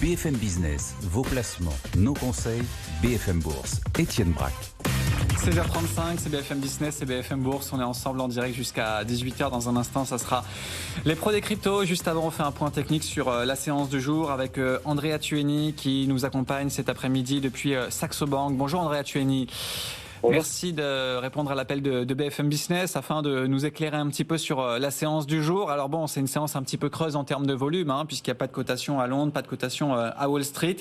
BFM Business, vos placements, nos conseils, BFM Bourse. Étienne Braque. 16h35, c'est BFM Business, c'est BFM Bourse. On est ensemble en direct jusqu'à 18h. Dans un instant, ça sera les pros des cryptos. Juste avant, on fait un point technique sur la séance du jour avec Andrea Tueni qui nous accompagne cet après-midi depuis Saxo Bank. Bonjour Andrea Tueni. Bonjour. Merci de répondre à l'appel de BFM Business afin de nous éclairer un petit peu sur la séance du jour. Alors bon, c'est une séance un petit peu creuse en termes de volume, puisqu'il n'y a pas de cotation à Londres, pas de cotation à Wall Street.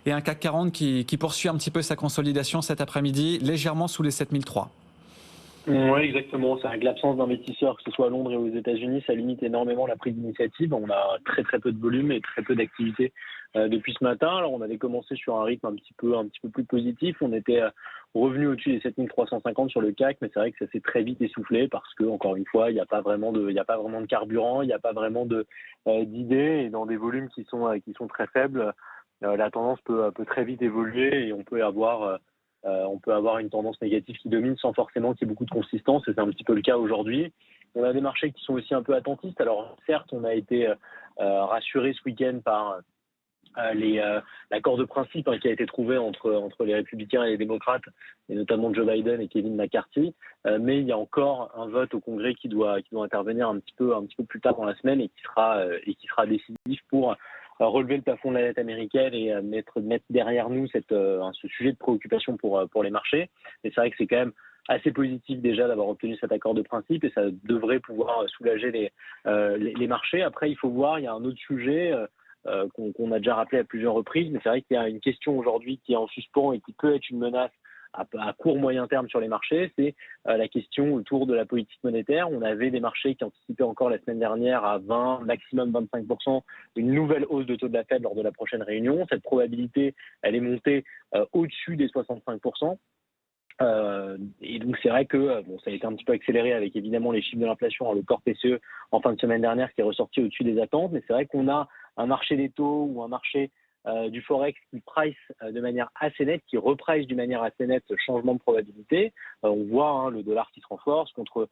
Et un CAC 40 qui poursuit un petit peu sa consolidation cet après-midi, légèrement sous les 7003. Oui, exactement. C'est vrai que l'absence d'investisseurs, que ce soit à Londres et aux États-Unis, ça limite énormément la prise d'initiative. On a très peu de volume et très peu d'activité depuis ce matin. Alors, on avait commencé sur un rythme un petit peu plus positif. On était revenu au-dessus des 7350 sur le CAC, mais c'est vrai que ça s'est très vite essoufflé parce que, encore une fois, il n'y a pas vraiment de carburant, il n'y a pas vraiment d'idées, et dans des volumes qui sont très faibles, la tendance peut très vite évoluer et on peut avoir une tendance négative qui domine sans forcément qu'il y ait beaucoup de consistance, et c'est un petit peu le cas aujourd'hui. On a des marchés qui sont aussi un peu attentistes. Alors certes, on a été rassuré ce week-end par l'accord de principe qui a été trouvé entre les républicains et les démocrates, et notamment Joe Biden et Kevin McCarthy, mais il y a encore un vote au Congrès qui doit intervenir un petit peu plus tard dans la semaine et qui sera décisif pour relever le plafond de la dette américaine et mettre derrière nous ce sujet de préoccupation pour les marchés. Et c'est vrai que c'est quand même assez positif déjà d'avoir obtenu cet accord de principe, et ça devrait pouvoir soulager les marchés. Après, il faut voir, il y a un autre sujet qu'on a déjà rappelé à plusieurs reprises, mais c'est vrai qu'il y a une question aujourd'hui qui est en suspens et qui peut être une menace à court moyen terme sur les marchés, c'est la question autour de la politique monétaire. On avait des marchés qui anticipaient encore la semaine dernière à 20, maximum 25%, une nouvelle hausse de taux de la Fed lors de la prochaine réunion. Cette probabilité, elle est montée au-dessus des 65%. Et donc c'est vrai que ça a été un petit peu accéléré avec évidemment les chiffres de l'inflation, le corps PCE en fin de semaine dernière qui est ressorti au-dessus des attentes, mais c'est vrai qu'on a un marché des taux ou un marché du Forex qui price de manière assez nette, qui reprice d'une manière assez nette ce changement de probabilité. On voit le dollar qui se renforce contre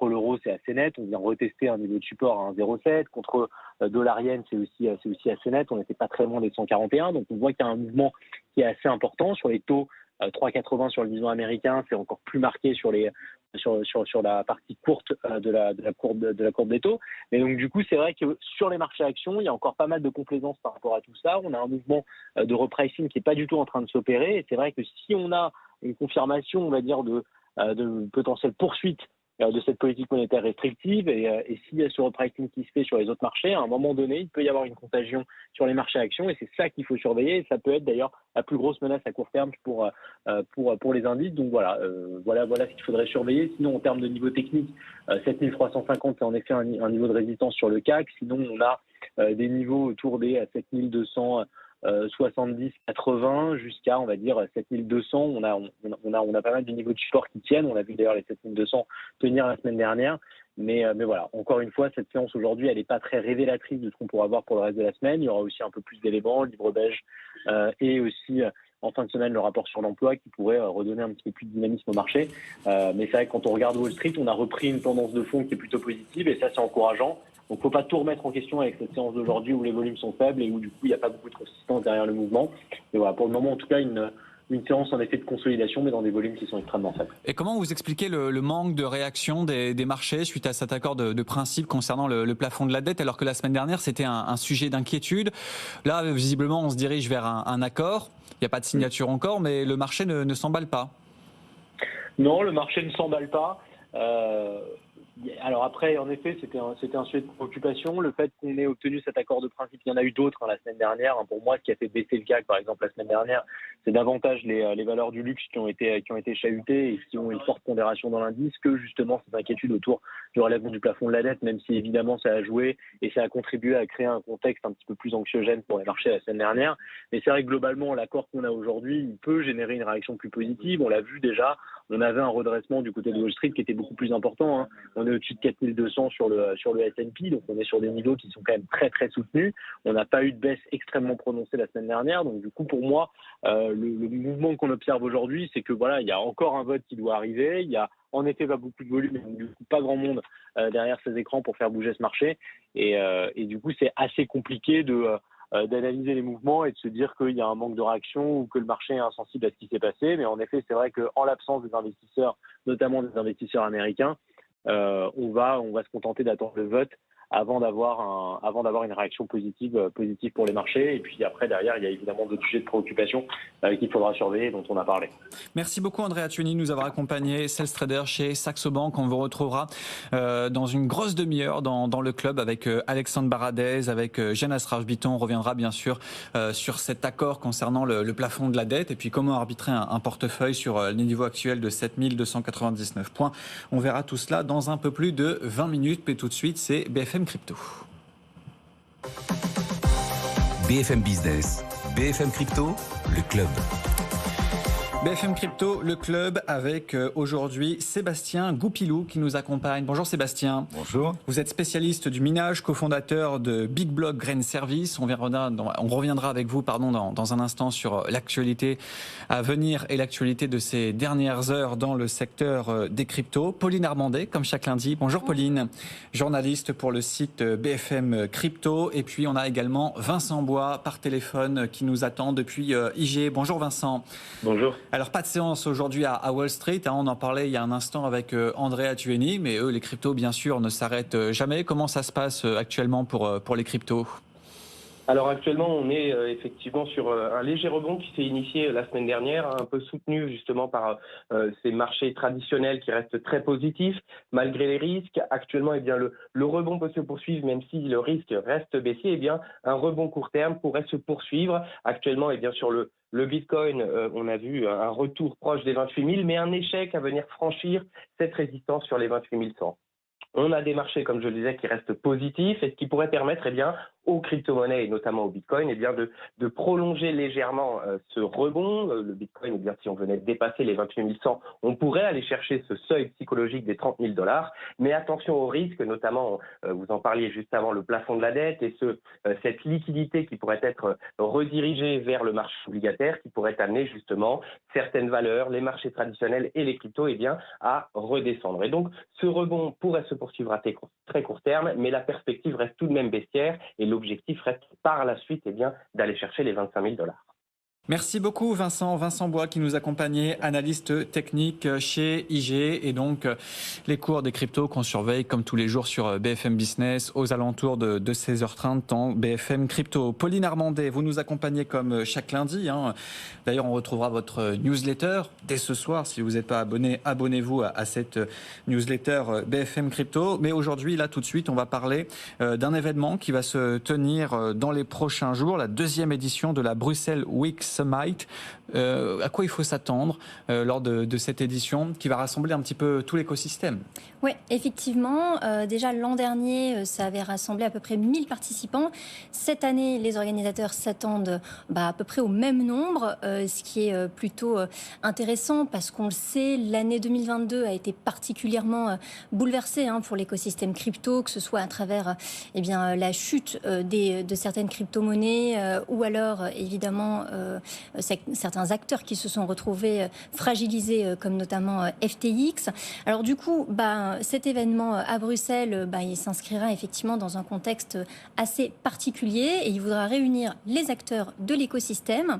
l'euro, c'est assez net. On vient retester un niveau de support à 1,07. Contre dollar yen, c'est aussi assez net. On n'était pas très loin des 141. Donc on voit qu'il y a un mouvement qui est assez important sur les taux. 3,80 sur le 10 ans américain, c'est encore plus marqué sur la partie courte de la courbe des taux. Mais donc du coup, c'est vrai que sur les marchés actions, il y a encore pas mal de complaisance par rapport à tout ça. On a un mouvement de repricing qui est pas du tout en train de s'opérer. Et c'est vrai que si on a une confirmation, on va dire, de potentielle poursuite de cette politique monétaire restrictive, et s'il y a ce repricing qui se fait sur les autres marchés, à un moment donné, il peut y avoir une contagion sur les marchés actions, et c'est ça qu'il faut surveiller, et ça peut être d'ailleurs la plus grosse menace à court terme pour les indices. Donc voilà ce qu'il faudrait surveiller. Sinon, en termes de niveau technique, 7350, c'est en effet un niveau de résistance sur le CAC. Sinon, on a des niveaux autour des 7200 70, 80 jusqu'à, on va dire, 7200. On a pas mal de niveaux de support qui tiennent. On a vu d'ailleurs les 7200 tenir la semaine dernière. Mais voilà, encore une fois, cette séance aujourd'hui, elle n'est pas très révélatrice de ce qu'on pourra voir pour le reste de la semaine. Il y aura aussi un peu plus d'éléments, le livre beige, et aussi en fin de semaine le rapport sur l'emploi qui pourrait redonner un petit peu plus de dynamisme au marché. Mais c'est vrai que quand on regarde Wall Street, on a repris une tendance de fond qui est plutôt positive, et ça, c'est encourageant. Donc, il ne faut pas tout remettre en question avec cette séance d'aujourd'hui où les volumes sont faibles et où, du coup, il n'y a pas beaucoup de consistance derrière le mouvement. Et voilà, pour le moment, en tout cas, une séance en effet de consolidation, mais dans des volumes qui sont extrêmement faibles. Et comment vous expliquez le manque de réaction des marchés suite à cet accord de principe concernant le plafond de la dette, alors que la semaine dernière, c'était un sujet d'inquiétude? Là, visiblement, on se dirige vers un accord. Il n'y a pas de signature encore, mais le marché ne s'emballe pas. Non, le marché ne s'emballe pas. Alors après, en effet, c'était un sujet de préoccupation. Le fait qu'on ait obtenu cet accord de principe, il y en a eu d'autres la semaine dernière. Pour moi, ce qui a fait baisser le CAC, par exemple, la semaine dernière, c'est davantage les valeurs du luxe qui ont été chahutées et qui ont une forte pondération dans l'indice que justement cette inquiétude autour du relèvement du plafond de la dette, même si évidemment ça a joué et ça a contribué à créer un contexte un petit peu plus anxiogène pour les marchés la semaine dernière. Mais c'est vrai que globalement, l'accord qu'on a aujourd'hui, il peut générer une réaction plus positive. On l'a vu déjà, on avait un redressement du côté de Wall Street qui était beaucoup plus important. On est au-dessus de 4200 sur le S&P, donc on est sur des niveaux qui sont quand même très très soutenus. On n'a pas eu de baisse extrêmement prononcée la semaine dernière, donc du coup pour moi le mouvement qu'on observe aujourd'hui, c'est que voilà, il y a encore un vote qui doit arriver. Il y a en effet pas beaucoup de volume, donc du coup pas grand monde derrière ces écrans pour faire bouger ce marché, et du coup c'est assez compliqué de d'analyser les mouvements et de se dire qu'il y a un manque de réaction ou que le marché est insensible à ce qui s'est passé. Mais en effet, c'est vrai qu'en l'absence des investisseurs, notamment des investisseurs américains, on va se contenter d'attendre le vote avant d'avoir une réaction positive pour les marchés. Et puis après, derrière, il y a évidemment d'autres sujets de préoccupation qu'il faudra surveiller, dont on a parlé. Merci beaucoup Andrea Tueni de nous avoir accompagnés, sales trader chez Saxo Bank. On vous retrouvera dans une grosse demi-heure dans le club avec Alexandre Baradez, avec Jeanne Asraf-Biton. On reviendra bien sûr sur cet accord concernant le plafond de la dette et puis comment arbitrer un portefeuille sur les niveaux actuels de 7299 points. On verra tout cela dans un peu plus de 20 minutes. Mais tout de suite, c'est BFM Crypto. BFM Business, BFM Crypto, le club. BFM Crypto, le club, avec aujourd'hui Sébastien Goupilou qui nous accompagne. Bonjour Sébastien. Bonjour. Vous êtes spécialiste du minage, cofondateur de Big Block Grain Service. On reviendra avec vous dans un instant sur l'actualité à venir et l'actualité de ces dernières heures dans le secteur des cryptos. Pauline Armandet, comme chaque lundi. Bonjour Pauline, journaliste pour le site BFM Crypto. Et puis on a également Vincent Bois par téléphone qui nous attend depuis IG. Bonjour Vincent. Bonjour. Alors, pas de séance aujourd'hui à Wall Street. On en parlait il y a un instant avec Andrea Tueni, mais eux, les cryptos, bien sûr, ne s'arrêtent jamais. Comment ça se passe actuellement pour les cryptos ? Alors actuellement, on est effectivement sur un léger rebond qui s'est initié la semaine dernière, un peu soutenu justement par ces marchés traditionnels qui restent très positifs malgré les risques. Actuellement, le rebond peut se poursuivre même si le risque reste baissier. Un rebond court terme pourrait se poursuivre. Actuellement, sur le Bitcoin, on a vu un retour proche des 28 000, mais un échec à venir franchir cette résistance sur les 28 100. On a des marchés, comme je le disais, qui restent positifs et ce qui pourrait permettre aux crypto-monnaies et notamment au Bitcoin de prolonger légèrement ce rebond. Le Bitcoin, si on venait dépasser les 28 100, on pourrait aller chercher ce seuil psychologique des $30 000. Mais attention aux risques, notamment, vous en parliez juste avant, le plafond de la dette et cette liquidité qui pourrait être redirigée vers le marché obligataire, qui pourrait amener justement certaines valeurs, les marchés traditionnels et les cryptos, à redescendre. Et donc, ce rebond pourrait se poursuivre à très court terme, mais la perspective reste tout de même baissière et l'objectif reste par la suite d'aller chercher les 25 000 $. Merci beaucoup Vincent Bois qui nous accompagnait, analyste technique chez IG et donc les cours des cryptos qu'on surveille comme tous les jours sur BFM Business aux alentours de 16h30 dans BFM Crypto. Pauline Armandet, vous nous accompagnez comme chaque lundi. D'ailleurs, on retrouvera votre newsletter dès ce soir. Si vous n'êtes pas abonné, abonnez-vous à cette newsletter BFM Crypto. Mais aujourd'hui, là tout de suite, on va parler d'un événement qui va se tenir dans les prochains jours, la 2e édition de la Bruxelles Week Summit. À quoi il faut s'attendre lors de cette édition qui va rassembler un petit peu tout l'écosystème ? Oui, effectivement. Déjà l'an dernier, ça avait rassemblé à peu près 1000 participants. Cette année, les organisateurs s'attendent à peu près au même nombre, ce qui est plutôt intéressant parce qu'on le sait, l'année 2022 a été particulièrement bouleversée pour l'écosystème crypto, que ce soit à travers la chute de certaines crypto-monnaies ou alors évidemment certains acteurs qui se sont retrouvés fragilisés comme notamment FTX. Alors du coup, cet événement à Bruxelles, il s'inscrira effectivement dans un contexte assez particulier et il voudra réunir les acteurs de l'écosystème.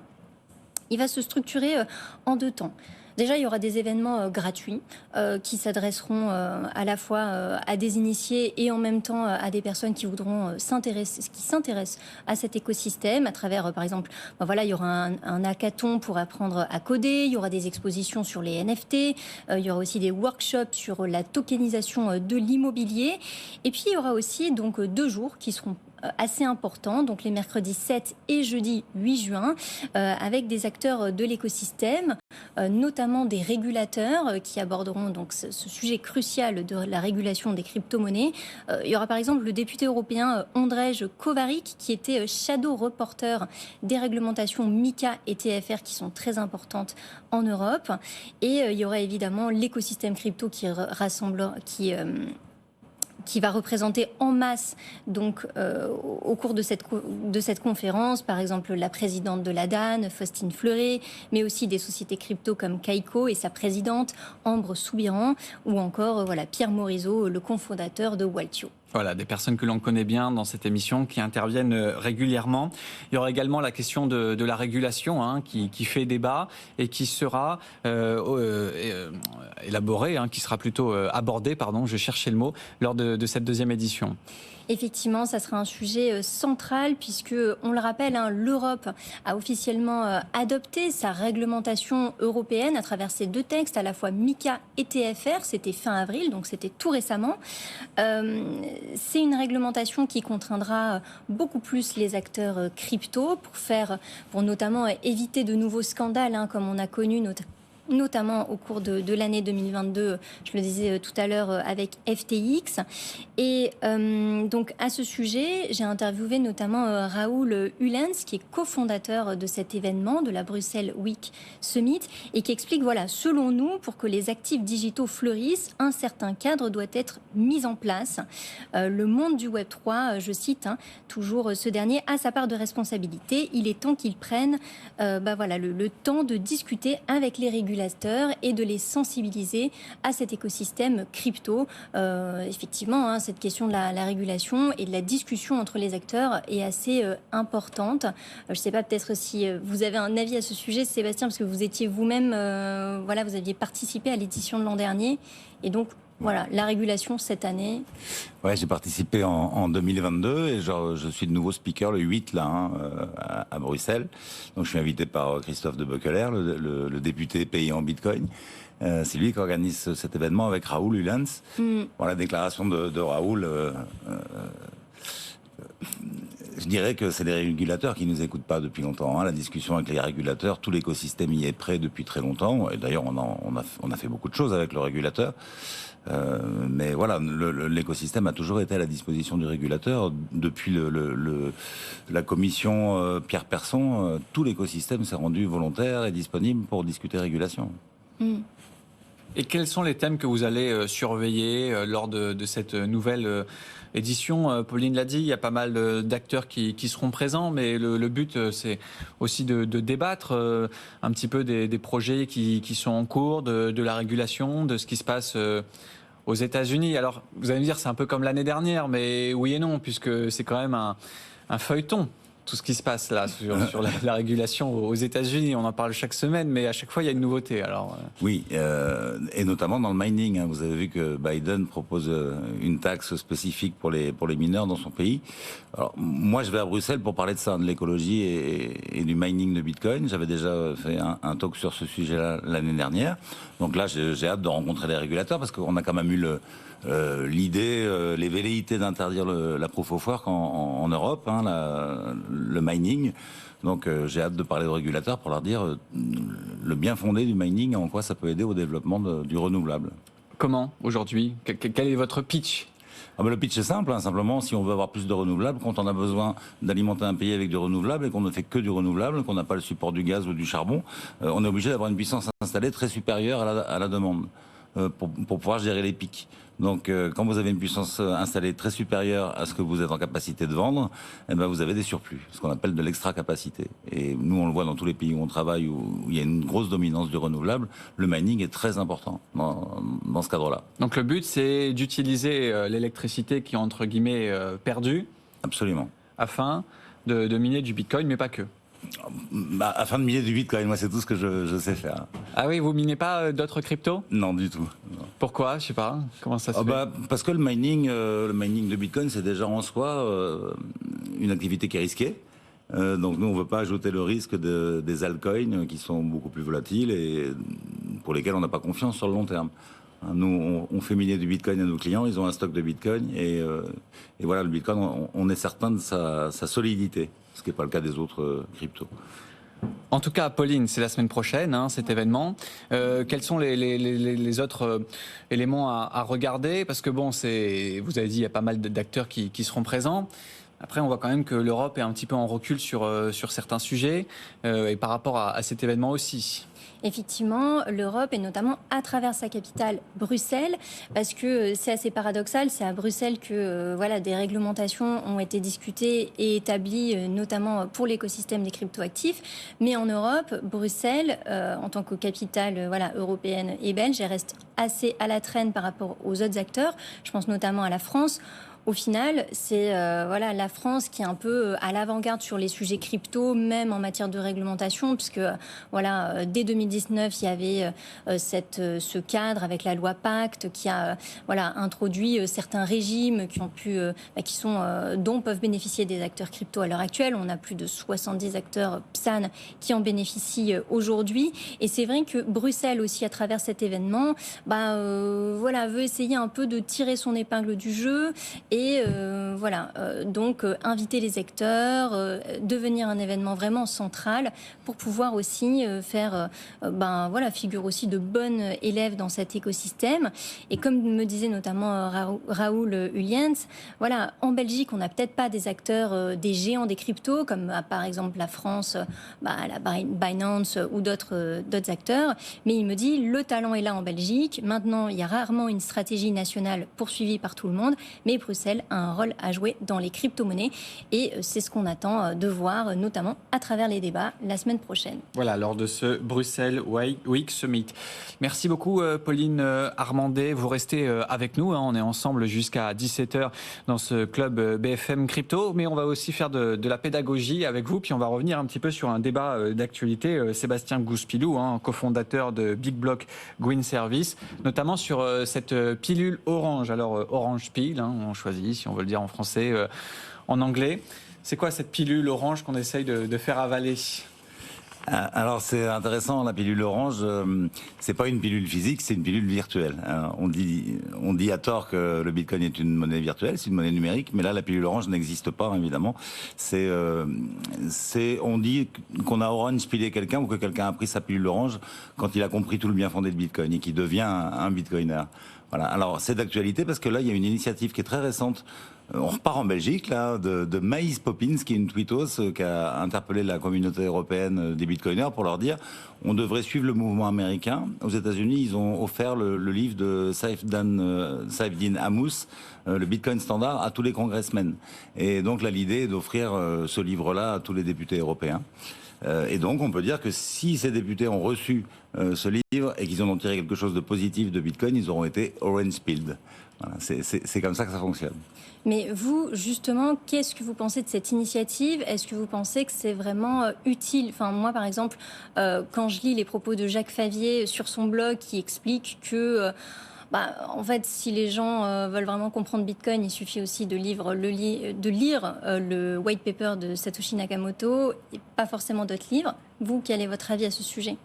Il va se structurer en 2 temps. Déjà, il y aura des événements gratuits qui s'adresseront à la fois à des initiés et en même temps à des personnes qui voudront s'intéressent à cet écosystème à travers, par exemple, il y aura un hackathon pour apprendre à coder, il y aura des expositions sur les NFT, il y aura aussi des workshops sur la tokenisation de l'immobilier et puis il y aura aussi donc 2 jours qui seront assez importants, donc les mercredis 7 et jeudi 8 juin, avec des acteurs de l'écosystème, notamment des régulateurs qui aborderont donc ce sujet crucial de la régulation des crypto-monnaies. Il y aura par exemple le député européen Ondrej Kovarik, qui était shadow reporter des réglementations MiCA et TFR qui sont très importantes en Europe. Et il y aura évidemment l'écosystème crypto qui va représenter en masse donc au cours de cette conférence, par exemple la présidente de la DAN, Faustine Fleuret, mais aussi des sociétés crypto comme Kaiko et sa présidente Ambre Soubiran, ou encore Pierre Morisot, le cofondateur de Waltio. Voilà, des personnes que l'on connaît bien dans cette émission qui interviennent régulièrement. Il y aura également la question de la régulation qui fait débat et qui sera élaborée, qui sera plutôt abordée, je cherchais le mot, lors de cette deuxième édition. Effectivement, ça sera un sujet central puisque, on le rappelle, l'Europe a officiellement adopté sa réglementation européenne à travers ces 2 textes, à la fois MiCA et TFR. C'était fin avril, donc c'était tout récemment. C'est une réglementation qui contraindra beaucoup plus les acteurs crypto pour notamment éviter de nouveaux scandales, comme on a connu notamment au cours de l'année 2022, je le disais tout à l'heure, avec FTX. Et donc à ce sujet, j'ai interviewé notamment Raoul Ullens, qui est cofondateur de cet événement, de la Bruxelles Week Summit, et qui explique, selon nous, pour que les actifs digitaux fleurissent, un certain cadre doit être mis en place. Le monde du Web3, je cite, toujours ce dernier, a sa part de responsabilité. Il est temps qu'il prenne le temps de discuter avec les régulateurs et de les sensibiliser à cet écosystème crypto. Effectivement, cette question de la régulation et de la discussion entre les acteurs est assez importante. Je ne sais pas, peut-être si vous avez un avis à ce sujet, Sébastien, parce que vous étiez vous-même, vous aviez participé à l'édition de l'an dernier. Et donc, la régulation cette année. Ouais, j'ai participé en 2022 et je suis de nouveau speaker le 8 à Bruxelles. Donc je suis invité par Christophe de Beukeler, le député payé en Bitcoin. C'est lui qui organise cet événement avec Raoul Ullens. La déclaration de Raoul. Je dirais que c'est les régulateurs qui nous écoutent pas depuis longtemps. La discussion avec les régulateurs, tout l'écosystème y est prêt depuis très longtemps. Et d'ailleurs, on a fait beaucoup de choses avec le régulateur. Mais l'écosystème a toujours été à la disposition du régulateur. Depuis la commission Pierre Persson, tout l'écosystème s'est rendu volontaire et disponible pour discuter régulation. Et quels sont les thèmes que vous allez surveiller lors de cette nouvelle édition? Pauline l'a dit, il y a pas mal d'acteurs qui seront présents, mais le but, c'est aussi de débattre un petit peu des projets qui sont en cours, de la régulation, de ce qui se passe aux États-Unis. Alors, vous allez me dire, c'est un peu comme l'année dernière, mais oui et non, puisque c'est quand même un feuilleton. Tout ce qui se passe là sur la régulation aux États-Unis, on en parle chaque semaine, mais à chaque fois il y a une nouveauté. Alors oui, et notamment dans le mining. Vous avez vu que Biden propose une taxe spécifique pour les mineurs dans son pays. Alors moi, je vais à Bruxelles pour parler de ça, de l'écologie et du mining de Bitcoin. J'avais déjà fait un talk sur ce sujet-là l'année dernière. Donc là, j'ai hâte de rencontrer les régulateurs parce qu'on a quand même eu l'idée, les velléités d'interdire la proof of work en Europe, le mining. Donc j'ai hâte de parler aux régulateurs pour leur dire le bien fondé du mining et en quoi ça peut aider au développement du renouvelable. Comment aujourd'hui? Quel est votre pitch? Le pitch est simple, simplement si on veut avoir plus de renouvelables, quand on a besoin d'alimenter un pays avec du renouvelable et qu'on ne fait que du renouvelable, qu'on n'a pas le support du gaz ou du charbon, on est obligé d'avoir une puissance installée très supérieure à la demande pour pouvoir gérer les pics. Donc quand vous avez une puissance installée très supérieure à ce que vous êtes en capacité de vendre, vous avez des surplus, ce qu'on appelle de l'extra-capacité. Et nous, on le voit dans tous les pays où on travaille, où il y a une grosse dominance du renouvelable, le mining est très important dans ce cadre-là. Donc le but, c'est d'utiliser l'électricité qui est entre guillemets perdue. Absolument. Afin de miner du Bitcoin, mais pas que. Afin de miner du Bitcoin, moi c'est tout ce que je sais faire. Ah oui, vous minez pas d'autres cryptos? Non, du tout. Non. Pourquoi? Je sais pas. Comment ça se fait? Parce que le mining de Bitcoin, c'est déjà en soi une activité qui est risquée. Donc nous, on ne veut pas ajouter le risque des altcoins qui sont beaucoup plus volatiles et pour lesquels on n'a pas confiance sur le long terme. Nous, on fait miner du Bitcoin à nos clients, ils ont un stock de Bitcoin et voilà, le Bitcoin, on est certain de sa solidité, ce qui n'est pas le cas des autres cryptos. En tout cas, Pauline, c'est la semaine prochaine, cet événement. Quels sont les autres éléments à regarder? Parce que vous avez dit, il y a pas mal d'acteurs qui seront présents. Après, on voit quand même que l'Europe est un petit peu en recul sur certains sujets et par rapport à cet événement aussi. Effectivement, l'Europe, et notamment à travers sa capitale, Bruxelles, parce que c'est assez paradoxal, c'est à Bruxelles que des réglementations ont été discutées et établies, notamment pour l'écosystème des cryptoactifs. Mais en Europe, Bruxelles, en tant que capitale européenne et belge, elle reste assez à la traîne par rapport aux autres acteurs. Je pense notamment à la France. au final, c'est la France qui est un peu à l'avant-garde sur les sujets crypto, même en matière de réglementation, puisque dès 2019, il y avait ce cadre avec la loi Pacte qui a introduit certains régimes dont peuvent bénéficier des acteurs crypto à l'heure actuelle. On a plus de 70 acteurs PSAN qui en bénéficient aujourd'hui. Et c'est vrai que Bruxelles aussi, à travers cet événement, veut essayer un peu de tirer son épingle du jeu et donc inviter les acteurs, devenir un événement vraiment central pour pouvoir aussi faire figure aussi de bonnes élèves dans cet écosystème. Et comme me disait notamment Raoul Uliens, en Belgique, on n'a peut-être pas des acteurs, des géants des cryptos, comme par exemple la France, la Binance ou d'autres acteurs. Mais il me dit, le talent est là en Belgique. Maintenant, il y a rarement une stratégie nationale poursuivie par tout le monde, mais Bruxelles a un rôle à jouer dans les crypto-monnaies. Et c'est ce qu'on attend de voir, notamment à travers les débats la semaine prochaine. Voilà, lors de ce Bruxelles Week Summit. Merci beaucoup, Pauline Armandet. Vous restez avec nous. On est ensemble jusqu'à 17h dans ce club BFM Crypto. Mais on va aussi faire de la pédagogie avec vous. Puis on va revenir un petit peu sur un débat d'actualité. Sébastien Gouspilou, cofondateur de Big Block Green Service, notamment sur cette pilule orange. Alors, orange peel, on choisit, si on veut le dire en français, en anglais. C'est quoi cette pilule orange qu'on essaye de faire avaler ? Alors c'est intéressant, la pilule orange, c'est pas une pilule physique, c'est une pilule virtuelle. On dit à tort que le Bitcoin est une monnaie virtuelle, c'est une monnaie numérique, mais là la pilule orange n'existe pas évidemment. On dit qu'on a orange pilé quelqu'un ou que quelqu'un a pris sa pilule orange quand il a compris tout le bien fondé de Bitcoin et qu'il devient un Bitcoiner. Voilà. Alors c'est d'actualité parce que là il y a une initiative qui est très récente. On repart en Belgique là de Maïs Poppins, qui est une tweetos qui a interpellé la communauté européenne des bitcoiners pour leur dire on devrait suivre le mouvement américain. Aux États-Unis, ils ont offert le livre de Saifedean Ammous, le Bitcoin Standard, à tous les congressmen. Et donc là, l'idée est d'offrir ce livre-là à tous les députés européens. Et donc, on peut dire que si ces députés ont reçu ce livre et qu'ils en ont tiré quelque chose de positif de Bitcoin, ils auront été orange pilled. Voilà, c'est comme ça que ça fonctionne. Mais vous, justement, qu'est-ce que vous pensez de cette initiative ? Est-ce que vous pensez que c'est vraiment utile ? Enfin, moi, par exemple, quand je lis les propos de Jacques Favier sur son blog qui explique que... en fait, si les gens veulent vraiment comprendre Bitcoin, il suffit aussi de lire le white paper de Satoshi Nakamoto et pas forcément d'autres livres. Vous, quel est votre avis à ce sujet ?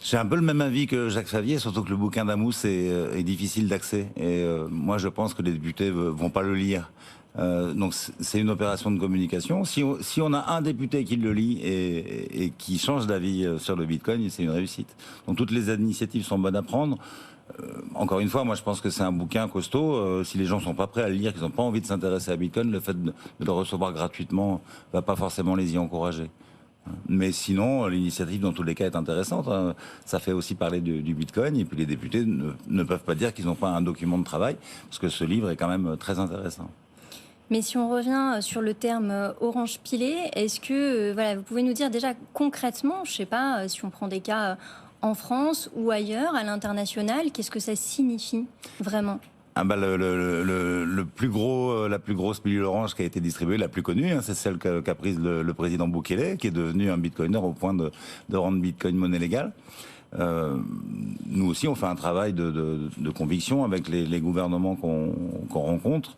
J'ai un peu le même avis que Jacques Favier, surtout que le bouquin d'Ammous est difficile d'accès. Et moi, je pense que les députés vont pas le lire. Donc c'est une opération de communication. Si on a un député qui le lit et qui change d'avis sur le Bitcoin, c'est une réussite. Donc toutes les initiatives sont bonnes à prendre. Encore une fois, moi je pense que c'est un bouquin costaud. Si les gens sont pas prêts à le lire, qu'ils n'ont pas envie de s'intéresser à Bitcoin, le fait de le recevoir gratuitement va pas forcément les y encourager. Mais sinon, l'initiative dans tous les cas est intéressante. Ça fait aussi parler du Bitcoin et puis les députés ne peuvent pas dire qu'ils n'ont pas un document de travail parce que ce livre est quand même très intéressant. Mais si on revient sur le terme orange pilé, est-ce que vous pouvez nous dire déjà concrètement, je sais pas, si on prend des cas en France ou ailleurs, à l'international, qu'est-ce que ça signifie vraiment ? La plus grosse pilule orange qui a été distribuée, la plus connue, c'est celle qu'a prise le président Bukele, qui est devenu un bitcoiner au point de rendre Bitcoin monnaie légale. Nous aussi, on fait un travail de conviction avec les gouvernements qu'on rencontre.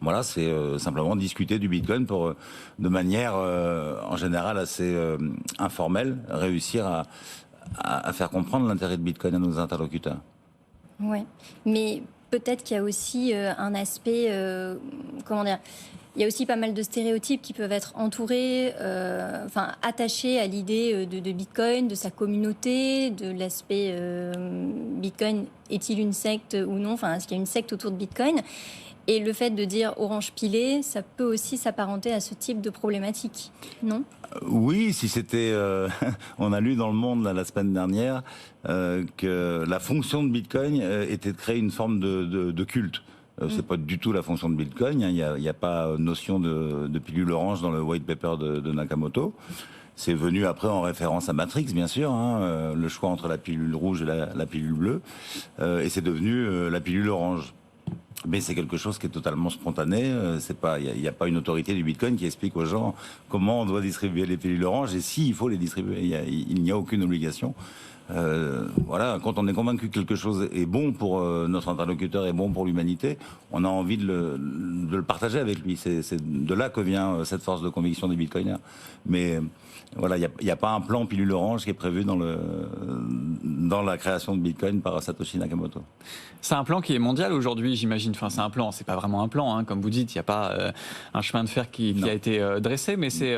Voilà, c'est simplement discuter du Bitcoin pour, de manière en général assez informelle, réussir à faire comprendre l'intérêt de Bitcoin à nos interlocuteurs. Oui, mais peut-être qu'il y a aussi un aspect, il y a aussi pas mal de stéréotypes qui peuvent être entourés, attachés à l'idée de Bitcoin, de sa communauté, de l'aspect Bitcoin, est-il une secte ou non ? Enfin, est-ce qu'il y a une secte autour de Bitcoin ? Et le fait de dire orange pilé, ça peut aussi s'apparenter à ce type de problématique, non ? Oui, si c'était... on a lu dans Le Monde la semaine dernière que la fonction de Bitcoin était de créer une forme de culte. C'est pas du tout la fonction de Bitcoin. Il n'y a pas notion de pilule orange dans le white paper de Nakamoto. C'est venu après en référence à Matrix, bien sûr, le choix entre la pilule rouge et la pilule bleue. Et c'est devenu la pilule orange. Mais c'est quelque chose qui est totalement spontané. Il n'y a pas une autorité du Bitcoin qui explique aux gens comment on doit distribuer les pilules oranges et s'il faut les distribuer. Il n'y a aucune obligation. Voilà, quand on est convaincu que quelque chose est bon pour notre interlocuteur, est bon pour l'humanité, on a envie de le partager avec lui. C'est de là que vient cette force de conviction des bitcoiners. Mais voilà, il n'y a pas un plan pilule orange qui est prévu dans la création de Bitcoin par Satoshi Nakamoto. C'est un plan qui est mondial aujourd'hui, j'imagine. Enfin, c'est un plan, c'est pas vraiment un plan, hein. Comme vous dites, il n'y a pas un chemin de fer qui a été dressé, mais c'est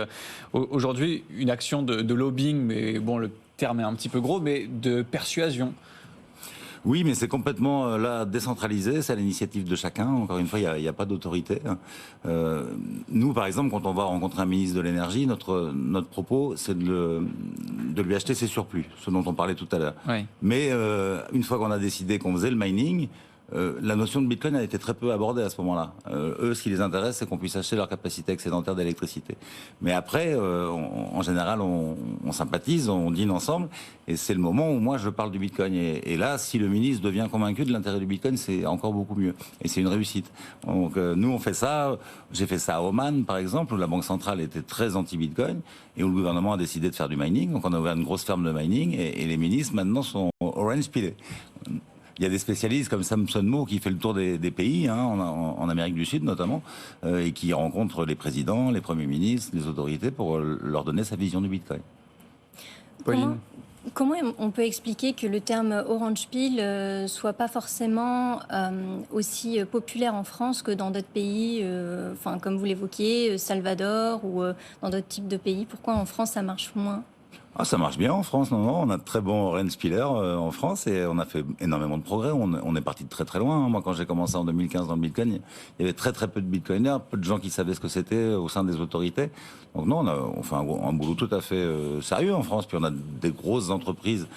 aujourd'hui une action de lobbying, mais bon, le terme est un petit peu gros, mais de persuasion. Oui, mais c'est complètement là décentralisé, c'est à l'initiative de chacun. Encore une fois, il n'y a pas d'autorité. Nous, par exemple, quand on va rencontrer un ministre de l'énergie, notre propos, c'est de lui acheter ses surplus, ce dont on parlait tout à l'heure. Oui. Mais une fois qu'on a décidé qu'on faisait le mining, la notion de Bitcoin a été très peu abordée à ce moment-là. Eux, ce qui les intéresse, c'est qu'on puisse acheter leur capacité excédentaire d'électricité. Mais après, en général, on sympathise, on dîne ensemble, et c'est le moment où moi je parle du Bitcoin. Et là, si le ministre devient convaincu de l'intérêt du Bitcoin, c'est encore beaucoup mieux. Et c'est une réussite. Donc nous, on fait ça. J'ai fait ça à Oman, par exemple, où la Banque centrale était très anti-Bitcoin, et où le gouvernement a décidé de faire du mining. Donc on a ouvert une grosse ferme de mining, et les ministres, maintenant, sont orange pillés. Il y a des spécialistes comme Samson Moore qui fait le tour des pays, hein, en Amérique du Sud notamment, et qui rencontre les présidents, les premiers ministres, les autorités pour leur donner sa vision du Bitcoin. Pauline ? Comment on peut expliquer que le terme orange peel soit pas forcément aussi populaire en France que dans d'autres pays, enfin comme vous l'évoquiez, Salvador ou dans d'autres types de pays? Pourquoi en France ça marche moins? Ah, ça marche bien en France, non, on a de très bons orange peelers en France et on a fait énormément de progrès. On est parti de très très loin. Moi, quand j'ai commencé en 2015 dans le Bitcoin, il y avait très très peu de Bitcoiners, peu de gens qui savaient ce que c'était au sein des autorités. Donc non, on fait un boulot tout à fait sérieux en France. Puis on a des grosses entreprises.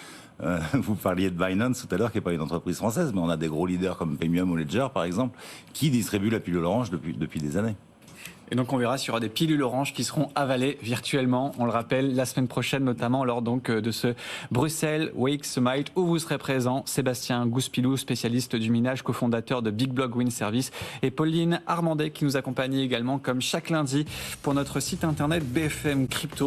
Vous parliez de Binance tout à l'heure, qui n'est pas une entreprise française, mais on a des gros leaders comme Paymium ou Ledger, par exemple, qui distribuent la pilule orange depuis des années. Et donc on verra s'il y aura des pilules oranges qui seront avalées virtuellement, on le rappelle, la semaine prochaine notamment lors donc de ce Bruxelles Wake Summit où vous serez présent Sébastien Gouspilou, spécialiste du minage, cofondateur de Big Block Wind Service, et Pauline Armandet qui nous accompagne également comme chaque lundi pour notre site internet BFM Crypto.